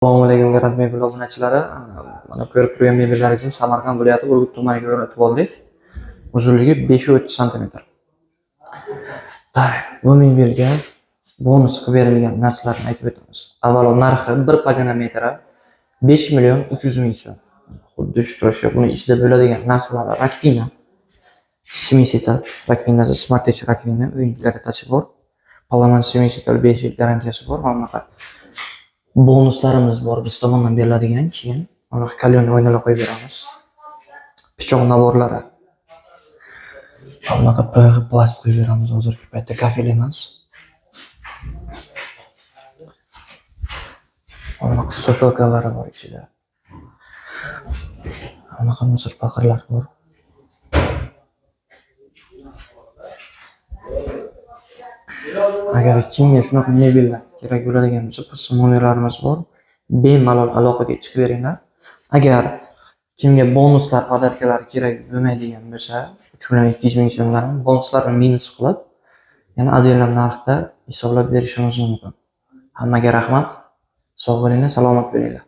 Assalomu alaykum Garant mebel obunachilari. Mana ko'rib turgan mebellaringizni Samarqand viloyati Urgut tumaniga o'rnatib oldik. Uzunligi 5-30 cm. Bu mebelga bonus qilib berilgan narsalarni aytib o'tamiz. Avvalo narxi 1 pogona metri 5.300.000 so'm. Xuddi shu turishga buni ichida bo'ladigan narsalar rakvina, semisetal, rakvinasi Smart Touch rakvina, o'yin garantiyasi bor. Palaman semisetal 5 yil garantiyasi bor. Mana bonuslarimiz bor biz tomonidan beriladigan. Keyin mana kalyonni o'ynalar qo'yib beramiz. Pichoq naborlari. Bunaqa plast qo'yib beramiz. Hozirgi paytda kafel emas. Bunaqa sosholkalari bor ichida. Bunaqa misr paqirlar bor. Agar kimga shunaqa mebellar kerak bo'ladigan bo'lsa, biz nomerlarimiz bor. Bemalol aloqaga chiqib beringlar. Agar kimga bonuslar, podarkalar kerak bo'lmaydigan bo'lsa, 3.200.000 so'mdan bonuslarni minus qilib, yana adelal narxda hisoblab berishimiz mumkin. Hammaga rahmat. Sog' bo'linglar, salomat bo'linglar.